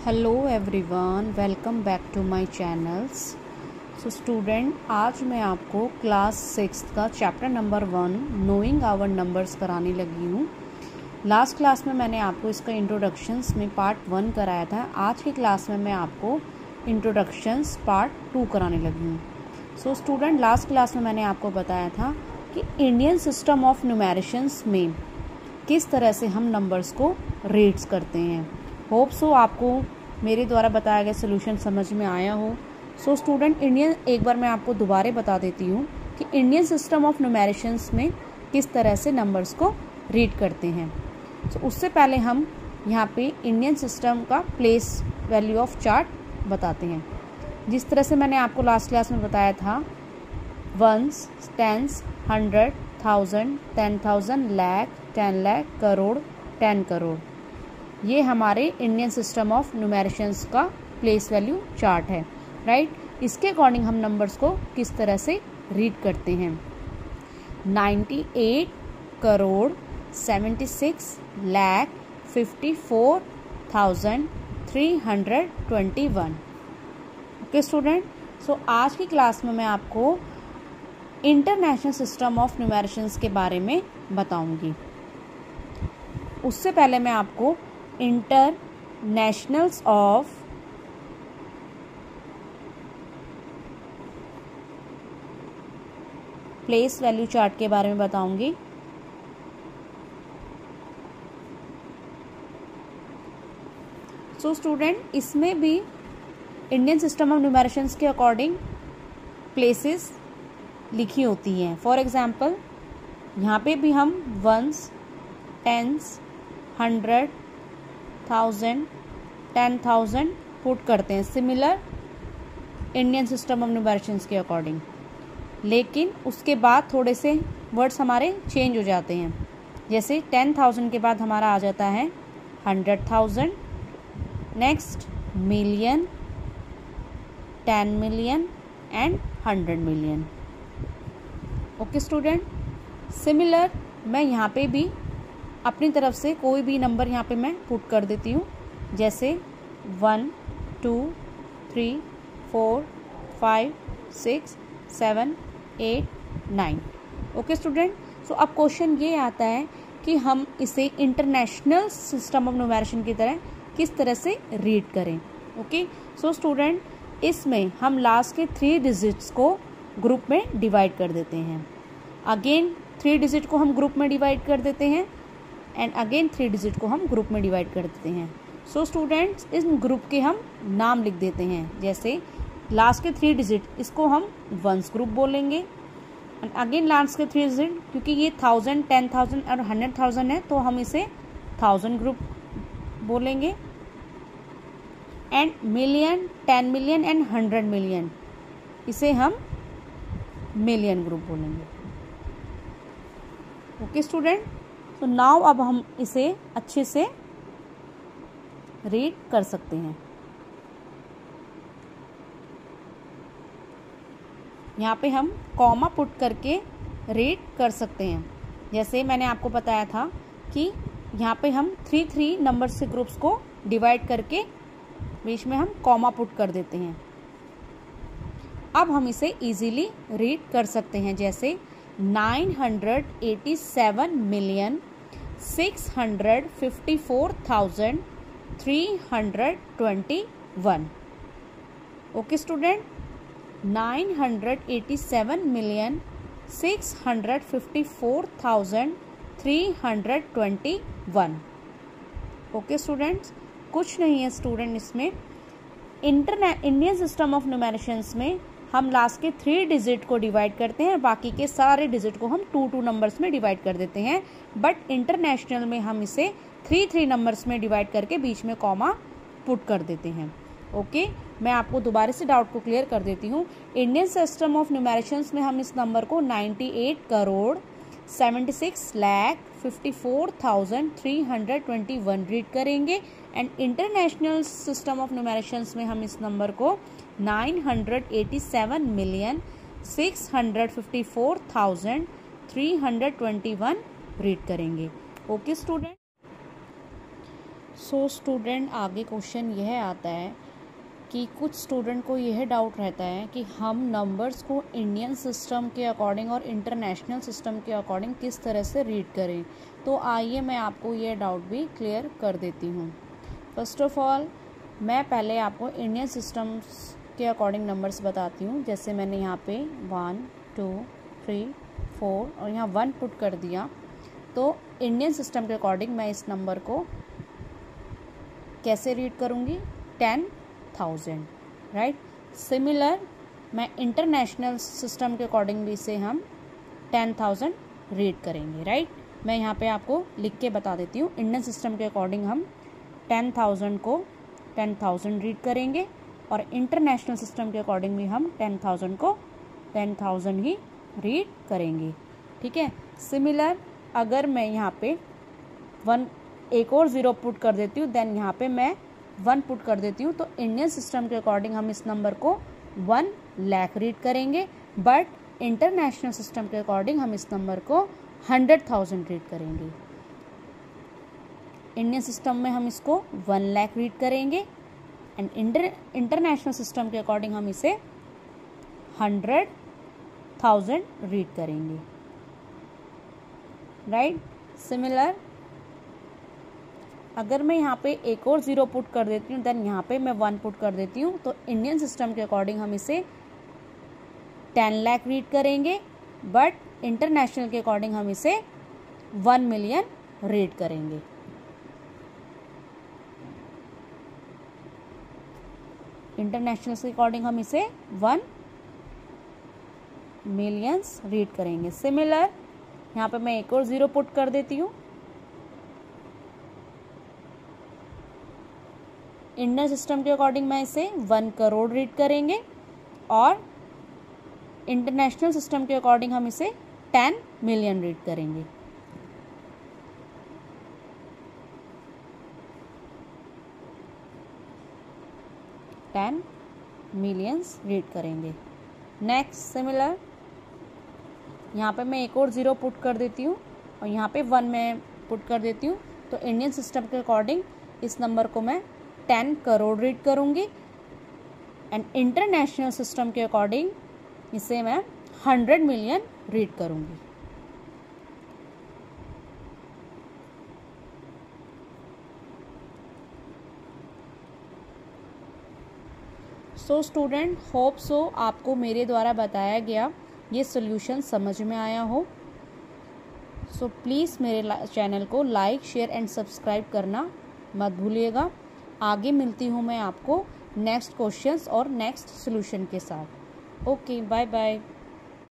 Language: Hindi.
Hello everyone, welcome back to my channels. So student, आज मैं आपको क्लास 6 का chapter number 1 knowing our numbers कराने लगी हूँ। लास्ट क्लास में मैंने आपको इसका इंट्रोडक्शंस में पार्ट 1 कराया था। आज की क्लास में मैं आपको इंट्रोडक्शंस पार्ट 2 कराने लगी हूँ। सो स्टूडेंट, लास्ट क्लास में मैंने आपको बताया था कि इंडियन सिस्टम ऑफ न्यूमेरिशंस में किस तरह से हम नंबर्स को रेट्स करते हैं। होप सो आपको मेरे द्वारा बताया गया सोल्यूशन समझ में आया हो। सो स्टूडेंट, एक बार मैं आपको दोबारा बता देती हूँ कि इंडियन सिस्टम ऑफ न्यूमेरिशंस में किस तरह से नंबर्स को रीड करते हैं। सो उससे पहले हम यहाँ पे इंडियन सिस्टम का प्लेस वैल्यू ऑफ चार्ट बताते हैं। जिस तरह से मैंने आपको लास्ट क्लास में बताया था, वंस, टेंस, 100, 1000, 10,000, लाख, 10 लाख, करोड़, 10 करोड़, ये हमारे इंडियन सिस्टम ऑफ न्यूमेरिशंस का प्लेस वैल्यू चार्ट है, राइट। इसके अकॉर्डिंग हम नंबर्स को किस तरह से रीड करते हैं। 98 करोड़ 76 लाख 54,321। ओके स्टूडेंट, सो आज की क्लास में मैं आपको इंटरनेशनल सिस्टम ऑफ न्यूमेरिशंस के बारे में बताऊंगी। उससे पहले मैं आपको internationals of place value chart के बारे में बताऊंगी। सो स्टूडेंट, इसमें भी इंडियन सिस्टम ऑफ न्यूमेरिशंस के अकॉर्डिंग प्लेसेस लिखी होती हैं। फॉर एग्जाम्पल, यहाँ पे भी हम वंस, टेंस, 100, 1000, 10,000 पुट करते हैं सिमिलर इंडियन सिस्टम ऑफ न्यूमेरिशंस के अकॉर्डिंग। लेकिन उसके बाद थोड़े से वर्ड्स हमारे चेंज हो जाते हैं। जैसे 10,000 के बाद हमारा आ जाता है 100,000, next million, 10 million and 100 million. Okay student, similar मैं यहाँ पे भी अपनी तरफ से कोई भी नंबर यहाँ पे मैं पुट कर देती हूँ। जैसे 1, 2, 3, 4, 5, 6, 7, 8, 9। ओके स्टूडेंट, सो अब क्वेश्चन ये आता है कि हम इसे इंटरनेशनल सिस्टम ऑफ न्यूमेरिशन की तरह किस तरह से रीड करें। ओके, सो स्टूडेंट, इसमें हम लास्ट के 3 डिजिट्स को ग्रुप में डिवाइड कर देते हैं। अगेन 3 डिजिट को हम ग्रुप में डिवाइड कर देते हैं एंड अगेन 3 डिजिट को हम ग्रुप में डिवाइड कर देते हैं। सो स्टूडेंट्स, इस ग्रुप के हम नाम लिख देते हैं। जैसे लास्ट के 3 डिजिट, इसको हम वंस ग्रुप बोलेंगे एंड अगेन लास्ट के 3 डिजिट, क्योंकि ये 1000, 10,000 और 100,000 है तो हम इसे 1000 ग्रुप बोलेंगे। And million, 10 million and 100 million, इसे हम मिलियन ग्रुप बोलेंगे। ओके स्टूडेंट, तो नाउ अब हम इसे अच्छे से रीड कर सकते हैं। यहाँ पे हम कॉमा पुट करके रीड कर सकते हैं। जैसे मैंने आपको बताया था कि यहाँ पे हम 3 नंबर से ग्रुप्स को डिवाइड करके बीच में हम कॉमा पुट कर देते हैं। अब हम इसे इजीली रीड कर सकते हैं। जैसे 987,654,321। Okay student, 987,654,321। ओके स्टूडेंट्स, कुछ नहीं है स्टूडेंट, इसमें इंडियन सिस्टम ऑफ न्यूमेरिशंस में हम लास्ट के 3 डिजिट को डिवाइड करते हैं, बाकी के सारे डिजिट को हम 2 नंबर्स में डिवाइड कर देते हैं। बट इंटरनेशनल में हम इसे 3 नंबर्स में डिवाइड करके बीच में कॉमा पुट कर देते हैं। ओके, मैं आपको दोबारा से डाउट को क्लियर कर देती हूँ। इंडियन सिस्टम ऑफ न्यूमेरिशंस में हम इस नंबर को 98 करोड़ 76 लाख 54,321 रीड करेंगे एंड इंटरनेशनल सिस्टम ऑफ न्यूमेरिशंस में हम इस नंबर को 987,654,321 रीड करेंगे। ओके स्टूडेंट, सो स्टूडेंट, आगे क्वेश्चन यह आता है कि कुछ स्टूडेंट को यह डाउट रहता है कि हम नंबर्स को इंडियन सिस्टम के अकॉर्डिंग और इंटरनेशनल सिस्टम के अकॉर्डिंग किस तरह से रीड करें। तो आइए मैं आपको ये डाउट भी क्लियर कर देती हूँ। फर्स्ट ऑफ ऑल मैं पहले आपको इंडियन सिस्टम्स के अकॉर्डिंग नंबर्स बताती हूँ। जैसे मैंने यहाँ पे 1 2 3 4 और यहाँ 1 पुट कर दिया, तो इंडियन सिस्टम के अकॉर्डिंग मैं इस नंबर को कैसे रीड करूँगी, 10,000, राइट। सिमिलर मैं इंटरनेशनल सिस्टम के अकॉर्डिंग भी इसे हम 10,000 रीड करेंगे, राइट। मैं यहाँ पे आपको लिख के बता देती हूँ। इंडियन सिस्टम के अकॉर्डिंग हम 10,000 को 10,000 रीड करेंगे और इंटरनेशनल सिस्टम के अकॉर्डिंग भी हम 10,000 को 10,000 ही रीड करेंगे, ठीक है। सिमिलर अगर मैं यहाँ पे एक और 0 पुट कर देती हूँ, देन यहाँ पे मैं 1 पुट कर देती हूँ, तो इंडियन सिस्टम के अकॉर्डिंग हम इस नंबर को 1 लाख रीड करेंगे, बट इंटरनेशनल सिस्टम के अकॉर्डिंग हम इस नंबर को 100,000 रीड करेंगे। इंडियन सिस्टम में हम इसको 1 लाख रीड करेंगे एंड इंटरनेशनल सिस्टम के अकॉर्डिंग हम इसे 100,000 रीड करेंगे, राइट। सिमिलर अगर मैं यहाँ पे एक और 0 पुट कर देती हूँ, देन यहाँ पे मैं 1 पुट कर देती हूँ, तो इंडियन सिस्टम के अकॉर्डिंग हम इसे 10 लाख रीड करेंगे, बट इंटरनेशनल के अकॉर्डिंग हम इसे 1 मिलियन रीड करेंगे। इंटरनेशनल के अकॉर्डिंग हम इसे 1 मिलियंस रीड करेंगे। सिमिलर यहाँ पे मैं एक और 0 पुट कर देती हूँ। इंडियन सिस्टम के अकॉर्डिंग मैं इसे 1 करोड़ रीड करेंगे और इंटरनेशनल सिस्टम के अकॉर्डिंग हम इसे 10 मिलियन रीड करेंगे। $10 मिलियंस रीड करेंगे। नेक्स्ट सिमिलर यहाँ पे मैं एक और 0 पुट कर देती हूँ और यहाँ पे 1 मैं पुट कर देती हूँ, तो इंडियन सिस्टम के अकॉर्डिंग इस नंबर को मैं 10 करोड़ रीड करूँगी एंड इंटरनेशनल सिस्टम के अकॉर्डिंग इसे मैं 100 मिलियन रीड करूँगी। सो स्टूडेंट, होप सो आपको मेरे द्वारा बताया गया ये सॉल्यूशन समझ में आया हो। सो प्लीज़ मेरे चैनल को लाइक, शेयर एंड सब्सक्राइब करना मत भूलिएगा। आगे मिलती हूँ मैं आपको नेक्स्ट क्वेश्चंस और नेक्स्ट सॉल्यूशन के साथ। Okay, bye bye.